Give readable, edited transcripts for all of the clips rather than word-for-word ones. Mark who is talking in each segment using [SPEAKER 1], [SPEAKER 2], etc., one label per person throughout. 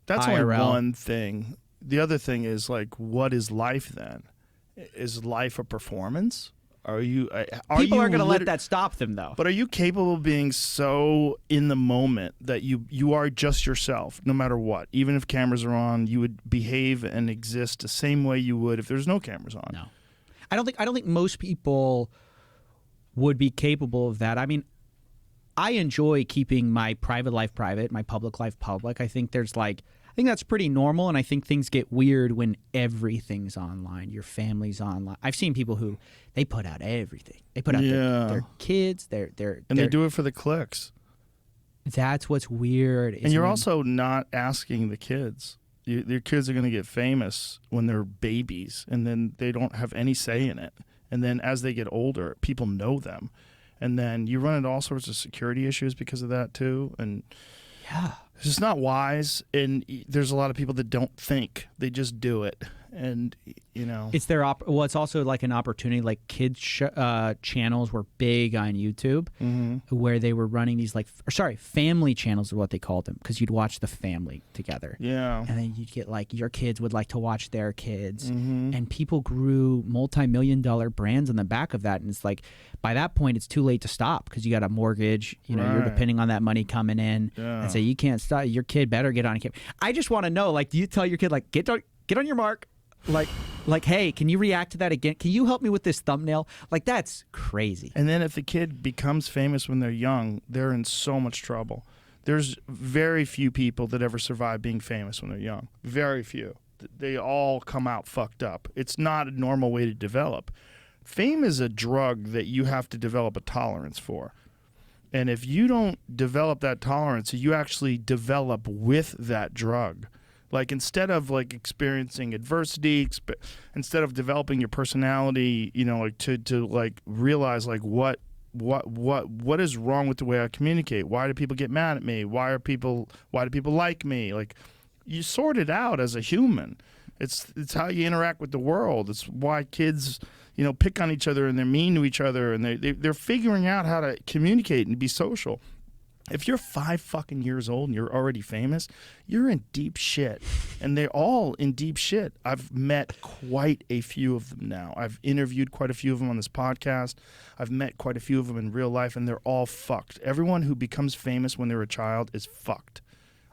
[SPEAKER 1] That's only
[SPEAKER 2] IRL.
[SPEAKER 1] one thing. The other thing is like, what is life then? Is life a performance?
[SPEAKER 2] People are going to let that stop them, though.
[SPEAKER 1] But are you capable of being so in the moment that you are just yourself, no matter what? Even if cameras are on, you would behave and exist the same way you would if there's no cameras on.
[SPEAKER 2] No, I don't think most people would be capable of that. I mean, I enjoy keeping my private life private, my public life public. I think that's pretty normal, and I think things get weird when everything's online. Your family's online. I've seen people who they put out everything. They put out their kids, their
[SPEAKER 1] they do it for the clicks.
[SPEAKER 2] That's what's weird.
[SPEAKER 1] And you're also not asking the kids. Your kids are going to get famous when they're babies, and then they don't have any say in it. And then as they get older, people know them. And then you run into all sorts of security issues because of that too. And
[SPEAKER 2] yeah,
[SPEAKER 1] it's just not wise. And there's a lot of people that don't think. They just do it. And, you know.
[SPEAKER 2] It's their it's also like an opportunity. Like kids channels were big on YouTube, where they were running these family channels is what they called them, because you'd watch the family together.
[SPEAKER 1] Yeah.
[SPEAKER 2] And then you'd get like your kids would like to watch their kids. And people grew multi-million-dollar brands on the back of that. And it's like, by that point, it's too late to stop because you got a mortgage. You know, you're depending on that money coming in.
[SPEAKER 1] Yeah.
[SPEAKER 2] And so you can't stop. Your kid better get on camera. I just want to know, like, do you tell your kid, like, get on your mark? Like, hey, can you react to that again? Can you help me with this thumbnail? Like, that's crazy.
[SPEAKER 1] And then if the kid becomes famous when they're young, they're in so much trouble. There's very few people that ever survive being famous when they're young. Very few. They all come out fucked up. It's not a normal way to develop. Fame is a drug that you have to develop a tolerance for. And if you don't develop that tolerance, you actually develop with that drug. Like, instead of like experiencing adversity, instead of developing your personality, you know, like to like realize like what is wrong with the way I communicate? Why do people get mad at me? Why do people like me? Like, you sort it out as a human. It's how you interact with the world. It's why kids, you know, pick on each other and they're mean to each other, and they're figuring out how to communicate and be social. If you're 5 fucking years old and you're already famous, you're in deep shit. And they're all in deep shit. I've met quite a few of them now. I've interviewed quite a few of them on this podcast. I've met quite a few of them in real life, and they're all fucked. Everyone who becomes famous when they're a child is fucked.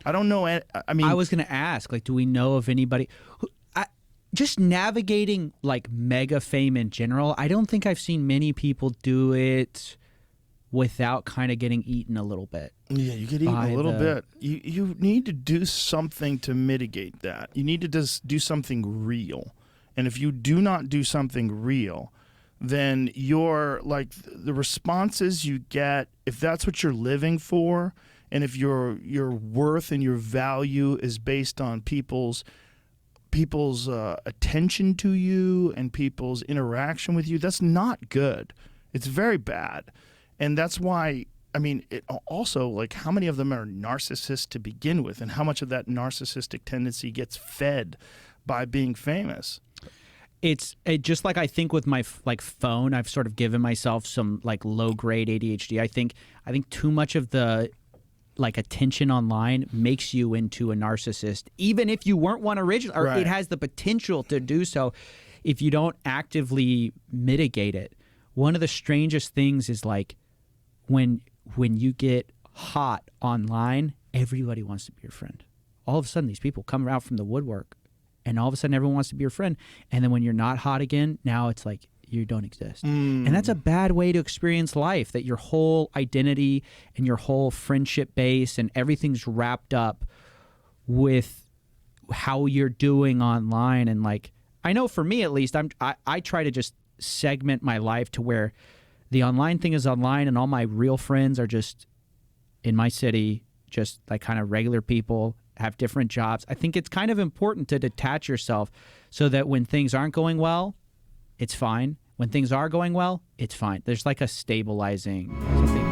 [SPEAKER 1] I don't know. I mean,
[SPEAKER 2] I was going to ask, like, do we know of anybody who, just navigating like mega fame in general? I don't think I've seen many people do it without kind of getting eaten a little bit.
[SPEAKER 1] Yeah, you get eaten a little bit. You need to do something to mitigate that. You need to just do something real. And if you do not do something real, then you're like, the responses you get, if that's what you're living for, and if your worth and your value is based on people's attention to you and people's interaction with you, that's not good. It's very bad. And that's why, I mean, it also, like, how many of them are narcissists to begin with, and how much of that narcissistic tendency gets fed by being famous?
[SPEAKER 2] It's just like, I think with my phone, I've sort of given myself some like low grade ADHD. I think too much of the like attention online makes you into a narcissist, even if you weren't one originally, or it has the potential to do so if you don't actively mitigate it. One of the strangest things is like, when you get hot online, everybody wants to be your friend. All of a sudden, these people come out from the woodwork, and all of a sudden, everyone wants to be your friend. And then when you're not hot again, now it's like you don't exist. And that's a bad way to experience life, that your whole identity and your whole friendship base and everything's wrapped up with how you're doing online. And like, I know for me at least, I try to just segment my life to where the online thing is online and all my real friends are just in my city, just like kind of regular people, have different jobs. I think it's kind of important to detach yourself so that when things aren't going well, it's fine. When things are going well, it's fine. There's like a stabilizing something.